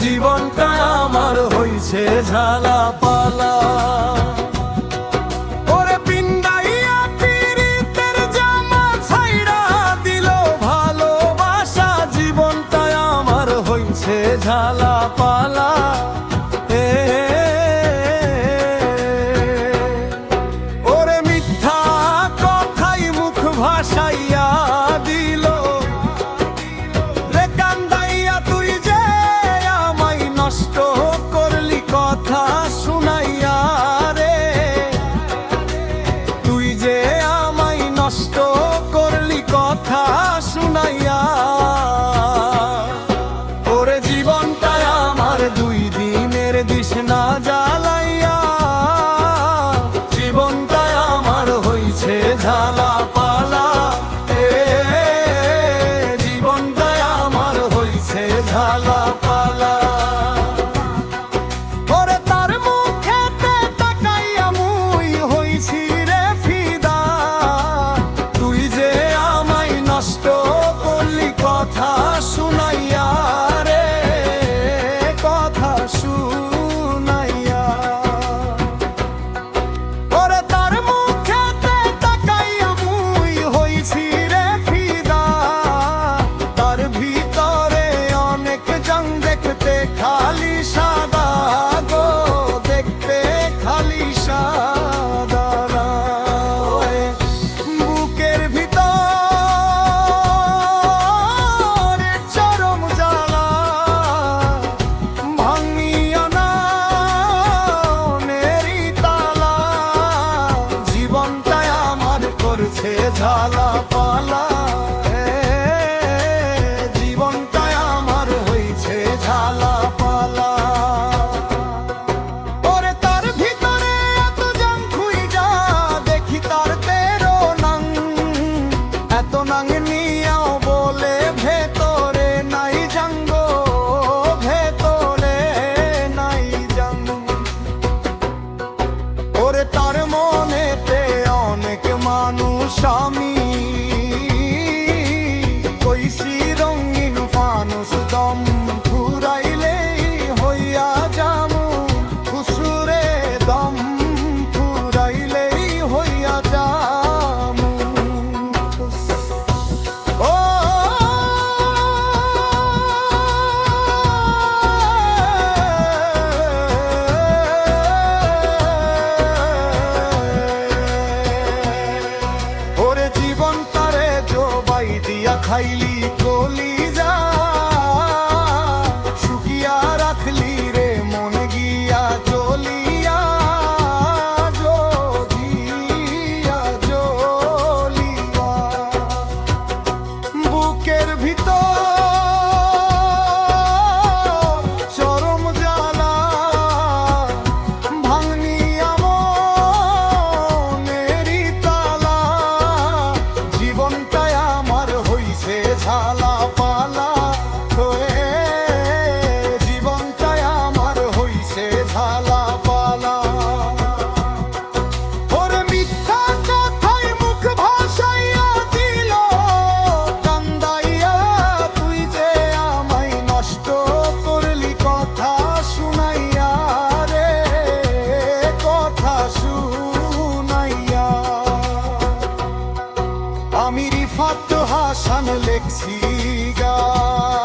জীবনটা আমার হইছে ঝালাপালা। ওরে পিন্দাইয়া পীড়িতের জামা ছাইড়া দিল ভালোবাসা, জীবনটা আমার হইছে ঝালাপালা। ওরে মিথ্যা কথাই মুখ ভাসাইয়া দিল রে কান্দাইয়া, তুই যে আমায় নষ্ট করলি কথা শুনাইয়া রে, তুই যে আমায় নষ্ট করলি কথা শুনাইয়া। ওরে জীবনটা আমার দুই দিনের দিশনা জ্বালাইয়া, জীবনটা আমার হইছে ঝালাপালা। জীবনটা আমার হইছে ঝালাপালা। ওরে তার মুখেতে তাকাইয়া মুই হইছি রে ফিদা, তুই যে আমায় নষ্ট করলি কথা শুনাইয়া রে, কথা শুনাইয়া। ওরে তার মুখেতে তাকাইয়া মুই হইছি রে ফিদা, তার ভিতরে অনেক জং দেখতে খালি সাদা গো, দেখতে খালি সাদা। বুকের ভিতর চরম জ্বালা ভাঙিয়া না নেরি তালা, জীবনটাই আমার করছে ঝালাপালা। জীবনটাই আমার হইছে ঝালাপালা। ওরে তার ভিতরে এত জং খুইজা দেখি তার 13 নং, এত নং নিয়াও বলে ভেতরে নাই জঙ্গ, ভেতরে নাই জঙ্গ। ওরে তার মনেতে অনেক মানুষ আমি কইছি রঙিন ফানুস, দম ফুরাইলেই হইয়া যামু খুশুরে, দম ফুরাইলেই হইয়া যামু। ও ওরে জীবন তারে জবাই দিয়া খাইলি কলিজা, শুকিয়া রাখলি রে মন গিয়া জ্বলিয়া, জ্বলিয়া জ্বলিয়া। বুকের ভিতর চরম জ্বালা ভাঙনিয়া মনেরি তালা, জীবনটাই আমার হইছে ঝালাপালা। জীবনটাই আমার হইছে ঝালাপালা। ওরে মিথ্যা কথাই মুখ ভাসাইয়া দিল কান্দাইয়া, তুই যে আমায় নষ্ট করলি কথা শুনাইয়া রে, কথা শুনাইয়া। আমি রিফাত হাসান লেখছি গান।